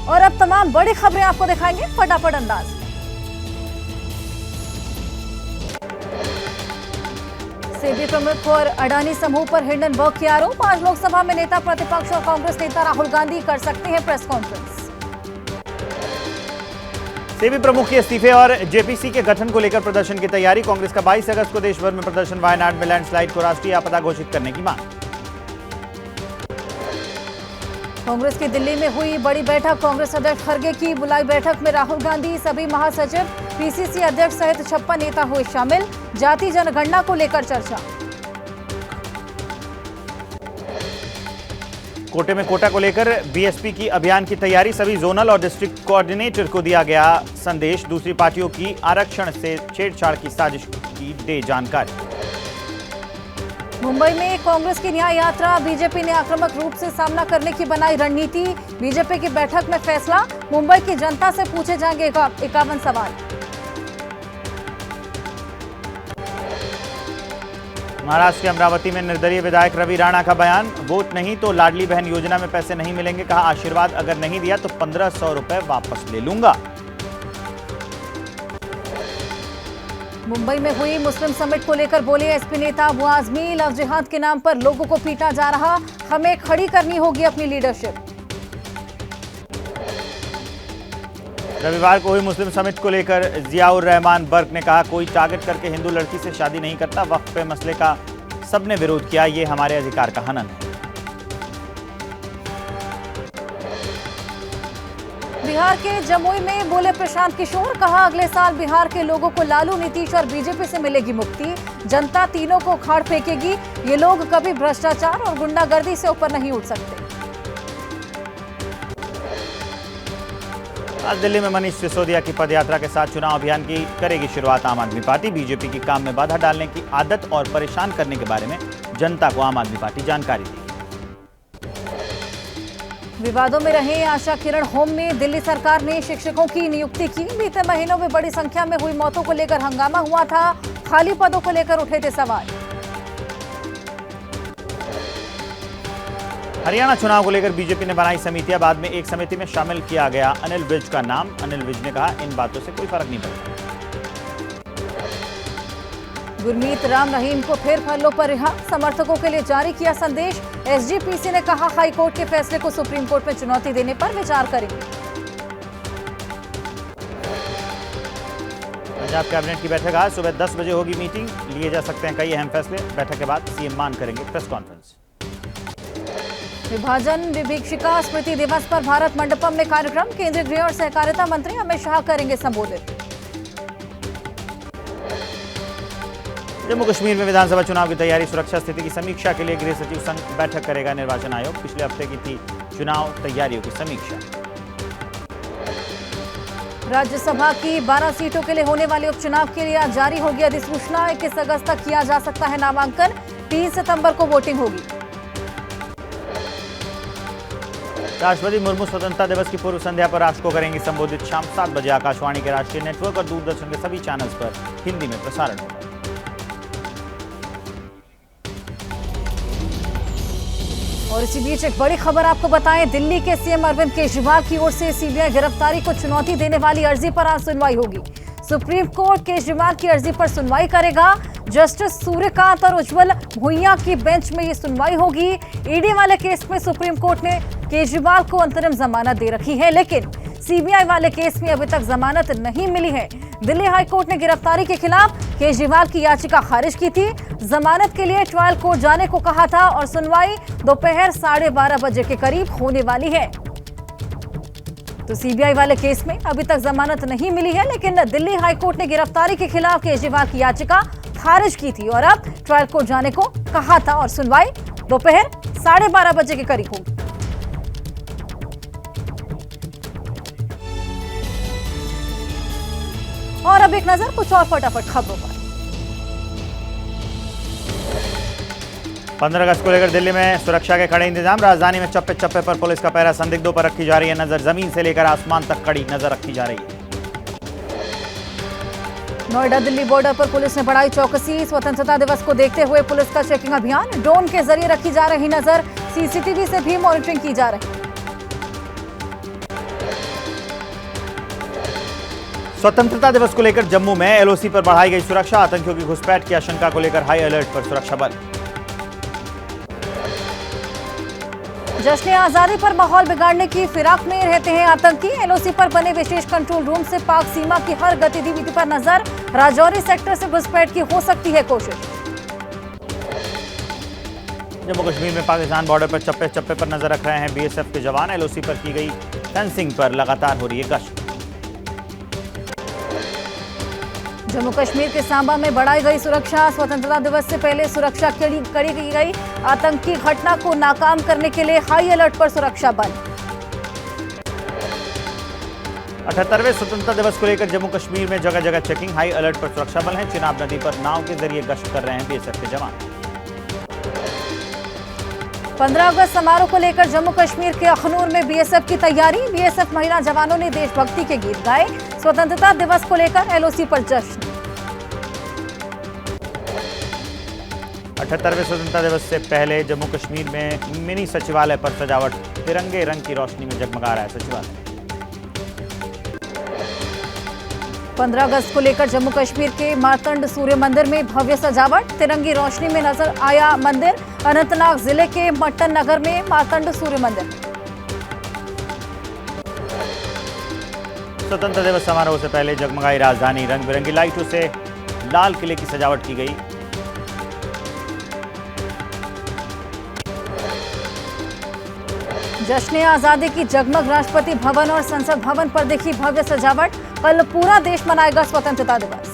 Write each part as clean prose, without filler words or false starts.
और अब तमाम बड़ी खबरें आपको दिखाएंगे फटाफट अंदाज में। सेबी प्रमुख और अडानी समूह पर हिंडनबर्ग के आरोप। आज लोकसभा में नेता प्रतिपक्ष और कांग्रेस नेता राहुल गांधी कर सकते हैं प्रेस कॉन्फ्रेंस। सेबी प्रमुख के इस्तीफे और जेपीसी के गठन को लेकर प्रदर्शन की तैयारी। कांग्रेस का 22 अगस्त को देश भर में प्रदर्शन। वायनाड में लैंडस्लाइड को राष्ट्रीय आपदा घोषित करने की मांग। कांग्रेस की दिल्ली में हुई बड़ी बैठक। कांग्रेस अध्यक्ष खड़गे की बुलाई बैठक में राहुल गांधी, सभी महासचिव, पीसीसी अध्यक्ष सहित 56 नेता हुए शामिल। जाति जनगणना को लेकर चर्चा। कोटे में कोटा को लेकर बीएसपी की अभियान की तैयारी। सभी जोनल और डिस्ट्रिक्ट कोऑर्डिनेटर को दिया गया संदेश। दूसरी पार्टियों की आरक्षण से छेड़छाड़ की साजिश की दे जानकारी। मुंबई में कांग्रेस की न्याय यात्रा। बीजेपी ने आक्रामक रूप से सामना करने की बनाई रणनीति। बीजेपी की बैठक में फैसला। मुंबई की जनता से पूछे जाएंगे 51 सवाल। महाराष्ट्र के अमरावती में निर्दलीय विधायक रवि राणा का बयान। वोट नहीं तो लाडली बहन योजना में पैसे नहीं मिलेंगे। कहा, आशीर्वाद अगर नहीं दिया तो 1500 रुपए वापस ले लूंगा। मुंबई में हुई मुस्लिम समिट को लेकर बोले एसपी नेता अबू आजमी। लव जिहाद के नाम पर लोगों को पीटा जा रहा, हमें खड़ी करनी होगी अपनी लीडरशिप। रविवार को हुई मुस्लिम समिट को लेकर जियाउर रहमान बर्क ने कहा, कोई टारगेट करके हिंदू लड़की से शादी नहीं करता। वक्फ पे मसले का सबने विरोध किया, ये हमारे अधिकार का हनन है। बिहार के जमुई में बोले प्रशांत किशोर। कहा, अगले साल बिहार के लोगों को लालू, नीतीश और बीजेपी से मिलेगी मुक्ति। जनता तीनों को उखाड़ फेंकेगी। ये लोग कभी भ्रष्टाचार और गुंडागर्दी से ऊपर नहीं उठ सकते। आज दिल्ली में मनीष सिसोदिया की पदयात्रा के साथ चुनाव अभियान की करेगी शुरुआत आम आदमी पार्टी। बीजेपी की काम में बाधा डालने की आदत और परेशान करने के बारे में जनता को आम आदमी पार्टी जानकारी देगी। विवादों में रहे आशा किरण होम में दिल्ली सरकार ने शिक्षकों की नियुक्ति की। बीते महीनों में बड़ी संख्या में हुई मौतों को लेकर हंगामा हुआ था। खाली पदों को लेकर उठे थे सवाल। हरियाणा चुनाव को लेकर बीजेपी ने बनाई समितियां। बाद में एक समिति में शामिल किया गया अनिल विज का नाम। अनिल विज ने कहा, इन बातों से कोई फर्क नहीं पड़ता। गुरमीत राम रहीम को फिर फलों पर रिहा। समर्थकों के लिए जारी किया संदेश। एसजीपीसी ने कहा, हाईकोर्ट के फैसले को सुप्रीम कोर्ट में चुनौती देने पर विचार करेंगे। पंजाब कैबिनेट की बैठक आज सुबह 10 बजे होगी मीटिंग। लिए जा सकते हैं कई अहम फैसले। बैठक के बाद सीएम मान करेंगे प्रेस कॉन्फ्रेंस। विभाजन विभीषिका स्मृति दिवस पर भारत मंडपम में कार्यक्रम। केंद्रीय गृह और सहकारिता मंत्री अमित शाह करेंगे संबोधित। जम्मू कश्मीर में विधानसभा चुनाव की तैयारी। सुरक्षा स्थिति की समीक्षा के लिए गृह सचिव संग बैठक करेगा निर्वाचन आयोग। पिछले हफ्ते की थी चुनाव तैयारियों की समीक्षा। राज्यसभा की 12 सीटों के लिए होने वाले उपचुनाव के लिए आज जारी होगी अधिसूचना। 21 अगस्त तक किया जा सकता है नामांकन। 3 सितंबर को वोटिंग होगी। राष्ट्रपति मुर्मू स्वतंत्रता दिवस की पूर्व संध्या पर राष्ट्र को करेंगी संबोधित। शाम 7 बजे आकाशवाणी के राष्ट्रीय नेटवर्क और दूरदर्शन के सभी चैनल्स पर हिंदी में प्रसारण होगा। और इसी बीच एक बड़ी खबर आपको बताएं। दिल्ली के सीएम अरविंद केजरीवाल की ओर से सीबीआई गिरफ्तारी को चुनौती देने वाली अर्जी पर आज सुनवाई होगी। सुप्रीम कोर्ट केजरीवाल की अर्जी पर सुनवाई करेगा। जस्टिस सूर्यकांत और उज्जवल भुइयां की बेंच में ये सुनवाई होगी। ईडी वाले केस में सुप्रीम कोर्ट ने केजरीवाल को अंतरिम जमानत दे रखी है, लेकिन सीबीआई वाले केस में अभी तक जमानत नहीं मिली है। दिल्ली हाईकोर्ट ने गिरफ्तारी के खिलाफ केजरीवाल की याचिका खारिज की थी। जमानत के लिए ट्रायल कोर्ट जाने को कहा था और सुनवाई दोपहर 12:30 बजे के करीब होने वाली है। तो सीबीआई वाले केस में अभी तक जमानत नहीं मिली है, लेकिन दिल्ली हाईकोर्ट ने गिरफ्तारी के खिलाफ केजरीवाल की याचिका खारिज की थी और अब ट्रायल कोर्ट जाने को कहा था और सुनवाई दोपहर 12:30 बजे के करीब होगी। और अब एक नजर कुछ और फटाफट खबरों पर। 15 अगस्त को लेकर दिल्ली में सुरक्षा के कड़े इंतजाम। राजधानी में चप्पे चप्पे पर पुलिस का पहरा। संदिग्धों पर रखी जा रही है नजर। जमीन से लेकर आसमान तक कड़ी नजर रखी जा रही है। नोएडा दिल्ली बॉर्डर पर पुलिस ने बढ़ाई चौकसी। स्वतंत्रता दिवस को देखते हुए पुलिस का चेकिंग अभियान। ड्रोन के जरिए रखी जा रही नजर। सीसीटीवी से भी मॉनिटरिंग की जा रही है। स्वतंत्रता दिवस को लेकर जम्मू में एलओसी पर बढ़ाई गई सुरक्षा। आतंकियों की घुसपैठ की आशंका को लेकर हाई अलर्ट पर सुरक्षा बल। जश्न आजादी पर माहौल बिगाड़ने की फिराक में रहते हैं आतंकी। एलओसी पर बने विशेष कंट्रोल रूम से पाक सीमा की हर गतिविधि पर नजर। राजौरी सेक्टर से घुसपैठ की हो सकती है कोशिश। जम्मू कश्मीर में पाकिस्तान बॉर्डर पर चप्पे चप्पे पर नजर रख रहे हैं बीएसएफ के जवान। एलओसी पर की गई फेंसिंग पर लगातार हो रही है गश्त। जम्मू कश्मीर के सांबा में बढ़ाई गई सुरक्षा। स्वतंत्रता दिवस से पहले सुरक्षा कड़ी की गई। आतंकी घटना को नाकाम करने के लिए हाई अलर्ट पर सुरक्षा बल। 78वें स्वतंत्रता दिवस को लेकर जम्मू कश्मीर में जगह जगह चेकिंग। हाई अलर्ट पर सुरक्षा बल हैं। चिनाब नदी पर नाव के जरिए गश्त कर रहे हैं बीएसएफ के जवान। 15 अगस्त समारोह को लेकर जम्मू कश्मीर के अखनूर में बीएसएफ की तैयारी। बीएसएफ महिला जवानों ने देशभक्ति के गीत गाए। स्वतंत्रता दिवस को लेकर एलओसी पर जश्न। 78वें स्वतंत्रता दिवस से पहले जम्मू कश्मीर में मिनी सचिवालय पर सजावट। तिरंगे रंग की रोशनी में जगमगा रहा है सचिवालय। 15 अगस्त को लेकर जम्मू कश्मीर के मार्तंड सूर्य मंदिर में भव्य सजावट। तिरंगी रोशनी में नजर आया मंदिर। अनंतनाग जिले के मट्टन नगर में मार्तंड सूर्य मंदिर। स्वतंत्रता दिवस समारोह से पहले जगमगाई राजधानी। रंग बिरंगी लाइटों से लाल किले की सजावट की गई। जश्न आजादी की जगमग राष्ट्रपति भवन और संसद भवन पर देखी भव्य सजावट। कल पूरा देश मनाएगा स्वतंत्रता दिवस।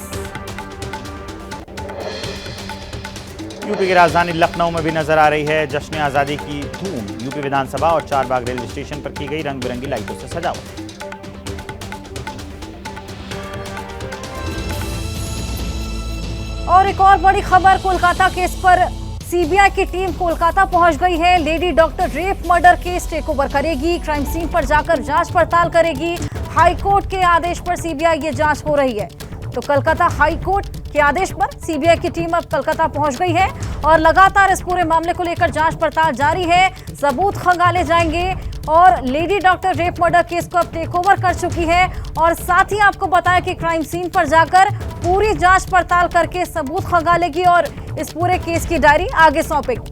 यूपी की राजधानी लखनऊ में भी नजर आ रही है जश्न आजादी की धूम। यूपी विधानसभा और चारबाग रेलवे स्टेशन पर की गई रंग बिरंगी लाइटों से सजावट। और एक और बड़ी खबर, कोलकाता केस पर सीबीआई की टीम कोलकाता पहुंच गई है। Lady doctor rape murder case take over करेगी। क्राइम सीन पर जाकर जांच पड़ताल करेगी। हाईकोर्ट के आदेश पर सीबीआई ये जांच हो रही है। तो कलकत्ता हाईकोर्ट के आदेश पर सीबीआई की टीम अब कलकत्ता पहुंच गई है और लगातार इस पूरे मामले को लेकर जांच पड़ताल जारी है। सबूत खंगाले जाएंगे और lady doctor rape murder case को अब टेक ओवर कर चुकी है। और साथ ही आपको बताया कि क्राइम सीन पर जाकर पूरी जांच पड़ताल करके सबूत खंगालेगी और इस पूरे केस की डायरी आगे सौंपेगी।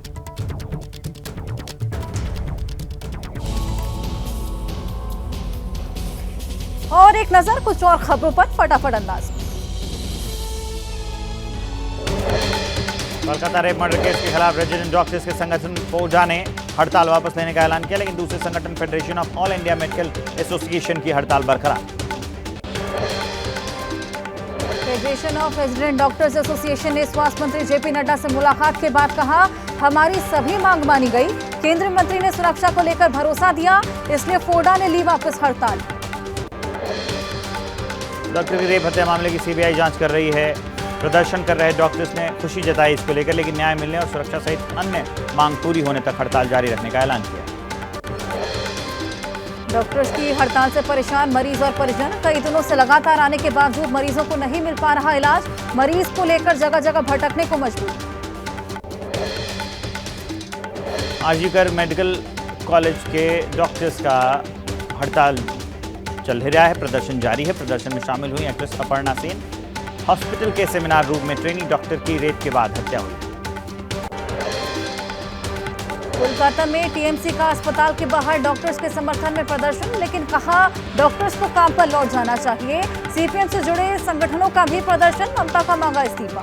और एक नजर कुछ और खबरों पर फटाफट अंदाज। कोलकाता रेप मर्डर केस के खिलाफ रेजिडेंट डॉक्टर्स के संगठन फोडा ने हड़ताल वापस लेने का ऐलान किया, लेकिन दूसरे संगठन federation of all India medical association की हड़ताल बरकरार। Federation of resident doctors association ने स्वास्थ्य मंत्री जेपी नड्डा से मुलाकात के बाद कहा, हमारी सभी मांग मानी गई। केंद्रीय मंत्री ने सुरक्षा को लेकर भरोसा दिया, इसलिए फोडा ने ली वापस हड़ताल। डॉक्टर की रेप हत्या मामले की सीबीआई जांच कर रही है। प्रदर्शन कर रहे डॉक्टर्स ने खुशी जताई इसको लेकर, लेकिन न्याय मिलने और सुरक्षा सहित अन्य मांग पूरी होने तक हड़ताल जारी रखने का ऐलान किया। डॉक्टर्स की हड़ताल से परेशान मरीज और परिजन। कई दिनों से लगातार आने के बावजूद मरीजों को नहीं मिल पा रहा इलाज। मरीज को लेकर जगह जगह भटकने को मजबूर। आरजीकर मेडिकल कॉलेज के डॉक्टर्स का हड़ताल चल रहा है, प्रदर्शन जारी है। प्रदर्शन में शामिल हुई एक्ट्रेस अपर्णा सेन। हॉस्पिटल के सेमिनार रूम में ट्रेनी डॉक्टर की रेप के बाद हत्या हुई। कोलकाता में टीएमसी का अस्पताल के बाहर डॉक्टर्स के समर्थन में प्रदर्शन, लेकिन कहा डॉक्टर्स को काम पर लौट जाना चाहिए। सीपीएम से जुड़े संगठनों का भी प्रदर्शन, ममता का मांगा इस्तीफा।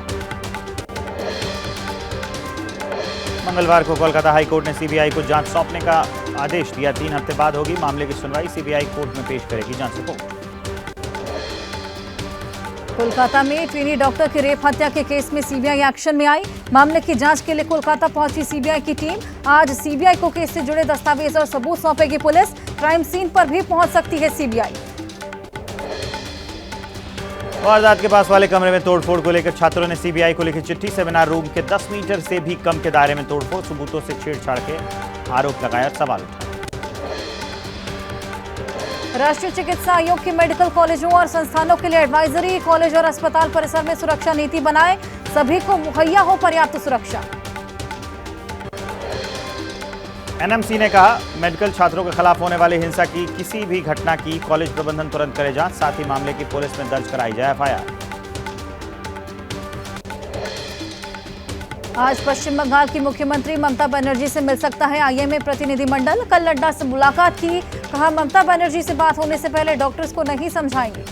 मंगलवार को कोलकाता हाईकोर्ट ने सीबीआई को जांच सौंपने का आदेश दिया। 3 हफ्ते बाद होगी मामले की सुनवाई। सीबीआई कोर्ट में पेश करेगी जांच रिपोर्ट। कोलकाता में ट्रेनी डॉक्टर की रेप हत्या के केस में सीबीआई एक्शन में आई। मामले की जांच के लिए कोलकाता पहुंची सीबीआई की टीम। आज सीबीआई को केस से जुड़े दस्तावेज और सबूत सौंपेगी पुलिस। क्राइम सीन पर भी पहुंच सकती है सीबीआई। वारदात के पास वाले कमरे में तोड़फोड़ को लेकर छात्रों ने सीबीआई को लिखी चिट्ठी। सेमिनार रूम के 10 मीटर से भी कम के दायरे में तोड़फोड़, सबूतों से छेड़छाड़ के आरोप लगाया, सवाल उठाया। राष्ट्रीय चिकित्सा आयोग की मेडिकल कॉलेजों और संस्थानों के लिए एडवाइजरी। कॉलेज और अस्पताल परिसर में सुरक्षा नीति बनाए, सभी को मुहैया हो पर्याप्त सुरक्षा। एनएमसी ने कहा, मेडिकल छात्रों के खिलाफ होने वाली हिंसा की किसी भी घटना की कॉलेज प्रबंधन तुरंत करे जांच, साथ ही मामले की पुलिस में दर्ज कराई जाए एफआईआर। आज पश्चिम बंगाल की मुख्यमंत्री ममता बनर्जी से मिल सकता है आईएमए प्रतिनिधिमंडल। कल नड्डा से मुलाकात की, कहा ममता बनर्जी से बात होने से पहले डॉक्टर्स को नहीं समझाएंगे।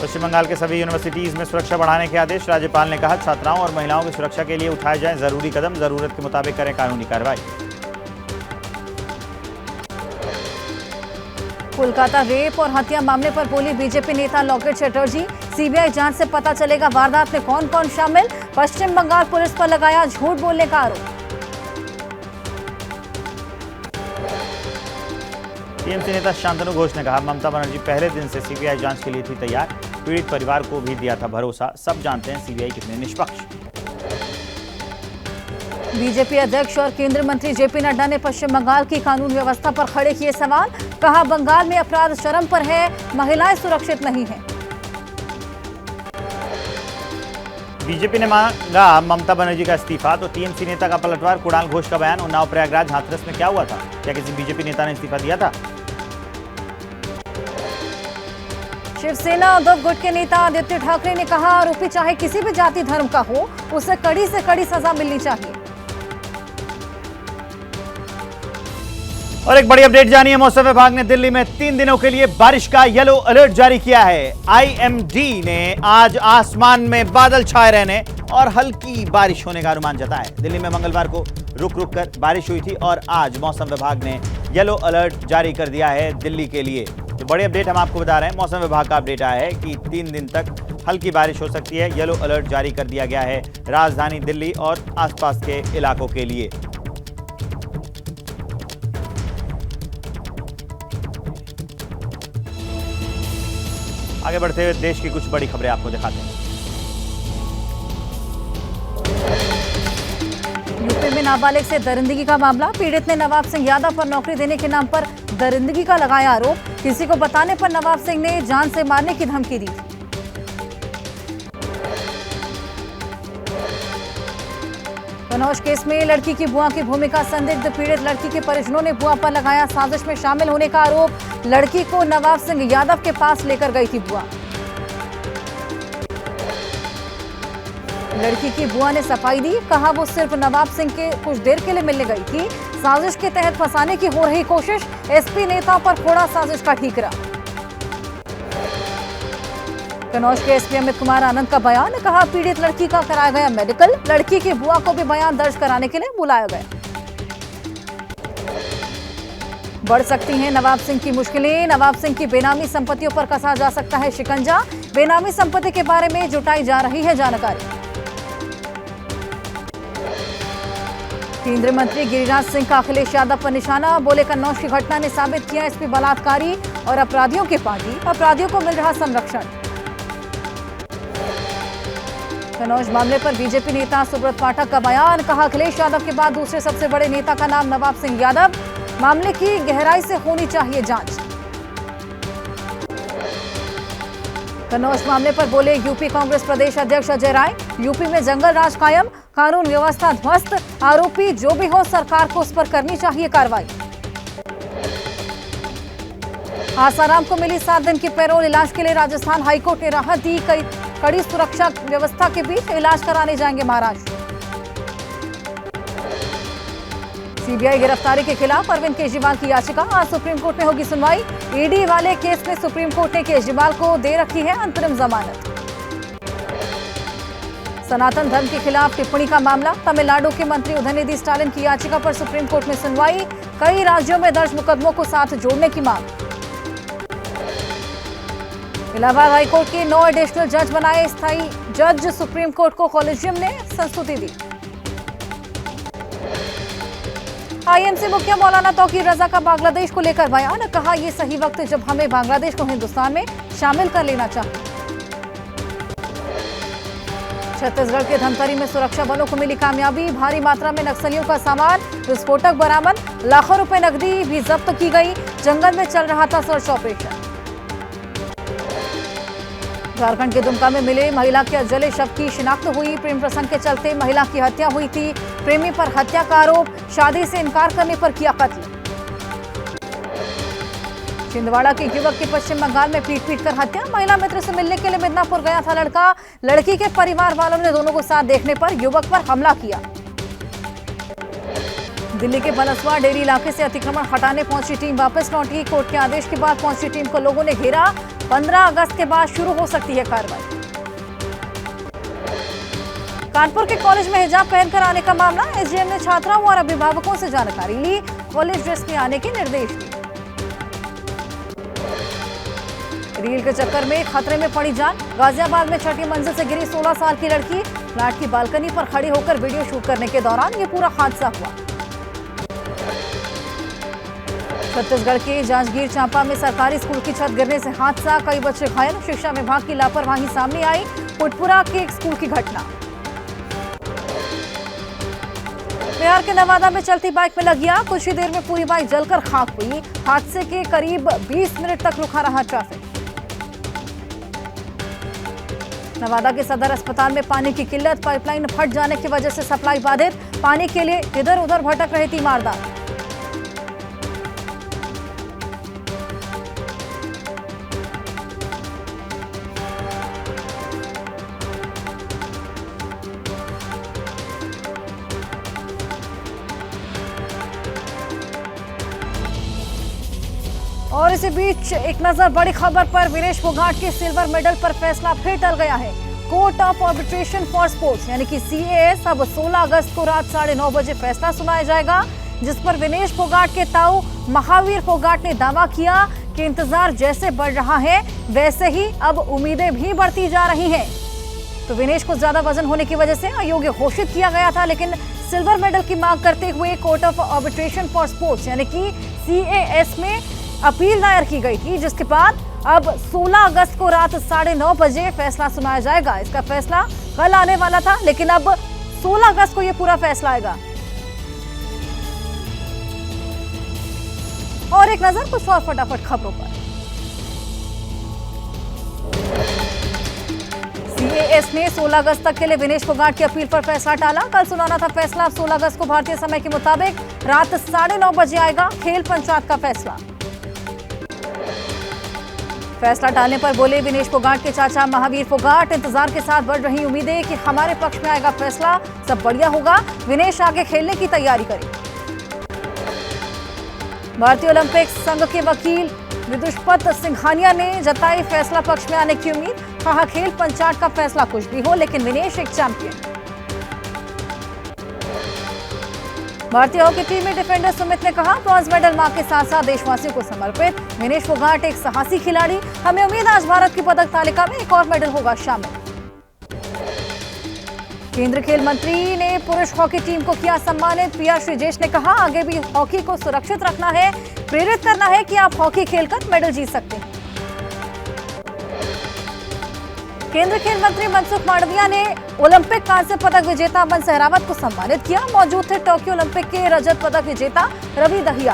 पश्चिम बंगाल के सभी यूनिवर्सिटीज में सुरक्षा बढ़ाने के आदेश, राज्यपाल ने कहा छात्राओं और महिलाओं की सुरक्षा के लिए उठाए जाएं जरूरी कदम, जरूरत के मुताबिक करें कानूनी कार्रवाई। कोलकाता रेप और हत्या मामले पर बोली बीजेपी नेता लॉकेट चटर्जी, सीबीआई जांच से पता चलेगा वारदात में कौन कौन शामिल। पश्चिम बंगाल पुलिस पर लगाया झूठ बोलने का आरोप। टीएमसी नेता शांतनु घोष ने कहा, ममता बनर्जी पहले दिन से सीबीआई जांच के लिए थी तैयार, पीड़ित परिवार को भी दिया था भरोसा, सब जानते हैं सीबीआई कितने निष्पक्ष। बीजेपी अध्यक्ष और केंद्रीय मंत्री जेपी नड्डा ने पश्चिम बंगाल की कानून व्यवस्था पर खड़े किए सवाल, कहा बंगाल में अपराध चरम पर है, महिलाएं सुरक्षित नहीं हैं। बीजेपी ने मांगा ममता बनर्जी का इस्तीफा, तो टीएमसी नेता का पलटवार, कुणाल घोष का बयान, उन्नाव प्रयागराज हाथरस में क्या हुआ था, क्या किसी बीजेपी नेता ने इस्तीफा दिया था? शिवसेना उद्धव गुट के नेता आदित्य ठाकरे ने कहा, आरोपी चाहे किसी भी जाति धर्म का हो, उसे कड़ी से कड़ी सजा मिलनी चाहिए। और एक बड़ी अपडेट जानिए, मौसम विभाग ने दिल्ली में 3 दिनों के लिए बारिश का येलो अलर्ट जारी किया है। आईएमडी ने आज आसमान में बादल छाए रहने और हल्की बारिश होने का अनुमान जताया है। दिल्ली में मंगलवार को रुक रुक कर बारिश हुई थी और आज मौसम विभाग ने येलो अलर्ट जारी कर दिया है दिल्ली के लिए। तो बड़ी अपडेट हम आपको बता रहे हैं, मौसम विभाग का अपडेट आया है कि 3 दिन तक हल्की बारिश हो सकती है। येलो अलर्ट जारी कर दिया गया है राजधानी दिल्ली और आसपास के इलाकों के लिए। आगे बढ़ते हुए देश की कुछ बड़ी खबरें आपको दिखाते हैं। यूपी में नाबालिग से दरिंदगी का मामला, पीड़ित ने नवाब सिंह यादव पर नौकरी देने के नाम पर दरिंदगी का लगाया आरोप। किसी को बताने पर नवाब सिंह ने जान से मारने की धमकी दी। कनौज केस में लड़की की बुआ की भूमिका संदिग्ध, पीड़ित लड़की के परिजनों ने बुआ पर लगाया साजिश में शामिल होने का आरोप। लड़की को नवाब सिंह यादव के पास लेकर गई थी बुआ। लड़की की बुआ ने सफाई दी, कहा वो सिर्फ नवाब सिंह के कुछ देर के लिए मिलने गई थी। साजिश के तहत फंसाने की हो रही कोशिश, एसपी नेताओं पर फोड़ा साजिश का ठीकरा। कनौज के एसपी अमित कुमार आनंद का बयान, कहा पीड़ित लड़की का कराया गया मेडिकल, लड़की की बुआ को भी बयान दर्ज कराने के लिए बुलाया गया। बढ़ सकती हैं नवाब सिंह की मुश्किलें, नवाब सिंह की बेनामी संपत्तियों पर कसा जा सकता है शिकंजा। बेनामी संपत्ति के बारे में जुटाई जा रही है जानकारी। केंद्रीय मंत्री गिरिराज सिंह का अखिलेश यादव पर निशाना, बोले कन्नौज की घटना ने साबित किया एसपी बलात्कारी और अपराधियों की पार्टी, अपराधियों को मिल रहा संरक्षण। कन्नौज मामले पर बीजेपी नेता सुब्रत पाठक का बयान, कहा अखिलेश यादव के बाद दूसरे सबसे बड़े नेता का नाम नवाब सिंह यादव, मामले की गहराई से होनी चाहिए जांच। कन्नौज मामले पर बोले यूपी कांग्रेस प्रदेश अध्यक्ष अजय राय, यूपी में जंगल राज कायम, कानून व्यवस्था ध्वस्त, आरोपी जो भी हो सरकार को उस पर करनी चाहिए कार्रवाई। आसाराम को मिली 7 दिन की पैरोल, इलाज के लिए राजस्थान हाईकोर्ट ने राहत दी। कड़ी सुरक्षा व्यवस्था के बीच इलाज कराने जाएंगे महाराष्ट्र। सीबीआई गिरफ्तारी के खिलाफ अरविंद केजरीवाल की याचिका, आज सुप्रीम कोर्ट में होगी सुनवाई। ईडी वाले केस में सुप्रीम कोर्ट ने केजरीवाल को दे रखी है अंतरिम जमानत। सनातन धर्म के खिलाफ टिप्पणी का मामला, तमिलनाडु के मंत्री उदयनिधि स्टालिन की याचिका पर सुप्रीम कोर्ट में सुनवाई। कई राज्यों में दर्ज मुकदमों को साथ जोड़ने की मांग। इलाहाबाद हाईकोर्ट के 9 एडिशनल जज बनाए स्थायी जज, सुप्रीम कोर्ट को कॉलेजियम ने संस्तुति दी। आईएमसी मुखिया मौलाना तौकीर रजा का बांग्लादेश को लेकर बयान, कहा यह सही वक्त जब हमें बांग्लादेश को हिंदुस्तान में शामिल कर लेना चाहिए। छत्तीसगढ़ के धमतरी में सुरक्षा बलों को मिली कामयाबी, भारी मात्रा में नक्सलियों का सामान, विस्फोटक बरामद, लाखों रुपए नकदी भी जब्त की गई। जंगल में चल रहा था सर्च ऑपरेशन। झारखंड के दुमका में मिले महिला के जले शव की शिनाख्त हुई। प्रेम प्रसंग के चलते महिला की हत्या हुई थी। प्रेमी पर हत्या का आरोप, शादी से इनकार करने पर किया कत्ल। छिंदवाड़ा के युवक की पश्चिम बंगाल में पीट कर हत्या। महिला मित्र से मिलने के लिए मिदनापुर गया था लड़का। लड़की के परिवार वालों ने दोनों को साथ देखने पर युवक पर हमला किया। दिल्ली के बलसवा डेरी इलाके से अतिक्रमण हटाने पहुंची टीम वापस लौटी। कोर्ट के आदेश के बाद पहुंची टीम को लोगों ने घेरा। 15 अगस्त के बाद शुरू हो सकती है कार्रवाई। कानपुर के कॉलेज में हिजाब पहनकर आने का मामला। एसडीएम ने छात्राओं और अभिभावकों से जानकारी ली। कॉलेज ड्रेस में आने के निर्देश दिए। रील के चक्कर में खतरे में पड़ी जान। गाजियाबाद में छठी मंजिल से गिरी 16 साल की लड़की। फ्लैट की बालकनी पर खड़ी होकर वीडियो शूट करने के दौरान ये पूरा हादसा हुआ। छत्तीसगढ़ के जांजगीर चांपा में सरकारी स्कूल की छत गिरने से हादसा। कई बच्चे घायल। शिक्षा विभाग की लापरवाही सामने आई। पुटपुरा के एक स्कूल की घटना। बिहार के नवादा में चलती बाइक में लगी आग। कुछ ही देर में पूरी बाइक जलकर खाक हुई। हादसे के करीब 20 मिनट तक रुका रहा ट्रैफिक। नवादा के सदर अस्पताल में पानी की किल्लत। पाइपलाइन फट जाने की वजह से सप्लाई बाधित। पानी के लिए इधर उधर भटक रही तीमारदार। और इसी बीच एक नजर बड़ी खबर पर। विनेश फोगाट के सिल्वर मेडल पर फैसला फिर टल गया है। Court of arbitration for sports यानी कि CAS अब 16 अगस्त को रात 9:30 बजे फैसला सुनाया जाएगा, जिस पर विनेश फोगाट के ताऊ महावीर फोगाट ने दावा किया कि इंतजार जैसे बढ़ रहा है वैसे ही अब उम्मीदें भी बढ़ती जा रही हैं। तो विनेश को ज्यादा वजन होने की वजह से अयोग्य घोषित किया गया था, लेकिन सिल्वर मेडल की मांग करते हुए court of arbitration for sports यानी कि CAS में अपील दायर की गई थी, जिसके बाद अब 16 अगस्त को रात 9:30 बजे फैसला सुनाया जाएगा। इसका फैसला कल आने वाला था, लेकिन अब 16 अगस्त को यह पूरा फैसला आएगा। और एक नजर कुछ और फटाफट खबरों पर। CAS ने 16 अगस्त तक के लिए विनेश फोगाट की अपील पर फैसला टाला। कल सुनाना था फैसला। अब 16 अगस्त को भारतीय समय के मुताबिक रात 9:30 बजे आएगा खेल पंचायत का फैसला। फैसला टालने पर बोले विनेश फोगाट के चाचा महावीर फोगाट, इंतजार के साथ बढ़ रही उम्मीदें कि हमारे पक्ष में आएगा फैसला, सब बढ़िया होगा। विनेश आगे खेलने की तैयारी करें। भारतीय ओलंपिक संघ के वकील विदुषपत सिंघानिया ने जताई फैसला पक्ष में आने की उम्मीद। कहा खेल पंचायत का फैसला कुछ भी हो, लेकिन विनेश एक चैंपियन। भारतीय हॉकी टीम में डिफेंडर सुमित ने कहा ब्रॉन्ज मेडल मां के साथ साथ देशवासियों को समर्पित। विनेश फोगाट एक साहसी खिलाड़ी, हमें उम्मीद आज भारत की पदक तालिका में एक और मेडल होगा शामिल। केंद्रीय खेल मंत्री ने पुरुष हॉकी टीम को किया सम्मानित। PR श्रीजेश ने कहा आगे भी हॉकी को सुरक्षित रखना है, प्रेरित करना है कि आप हॉकी खेलकर मेडल जीत सकते हैं। केंद्रीय खेल मंत्री मनसुख मांडविया ने ओलंपिक कांस्य पदक विजेता अमन सहरावत को सम्मानित किया। मौजूद थे टोक्यो ओलंपिक के रजत पदक विजेता रवि दहिया।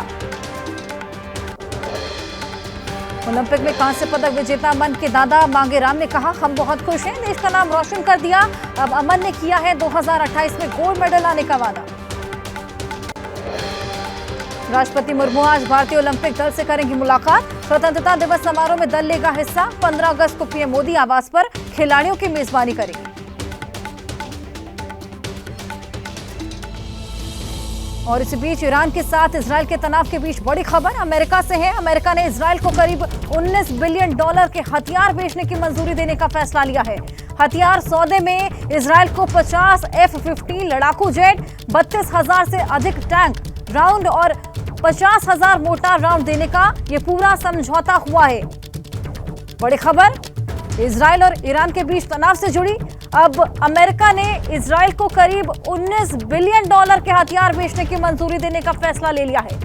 ओलंपिक में कांस्य पदक विजेता अमन के दादा मांगेराम ने कहा हम बहुत खुश हैं, देश का नाम रोशन कर दिया। अब अमन ने किया है 2028 में गोल्ड मेडल लाने का वादा। राष्ट्रपति मुर्मू आज भारतीय ओलंपिक दल से करेंगी मुलाकात। स्वतंत्रता दिवस समारोह में दल लेगा हिस्सा। 15 अगस्त को PM मोदी आवास पर खिलाड़ियों की मेजबानी करेगी। और इसी बीच ईरान के साथ इजरायल के तनाव के बीच बड़ी खबर अमेरिका से है। अमेरिका ने इजरायल को करीब $19 बिलियन के हथियार बेचने की मंजूरी देने का फैसला लिया है। हथियार सौदे में इजरायल को 50 F-15 लड़ाकू जेट, 32,000 से अधिक टैंक राउंड और 50,000 मोर्टार राउंड देने का ये पूरा समझौता हुआ है। बड़ी खबर इजरायल और ईरान के बीच तनाव से जुड़ी। अब अमेरिका ने इजरायल को करीब $19 बिलियन के हथियार बेचने की मंजूरी देने का फैसला ले लिया है।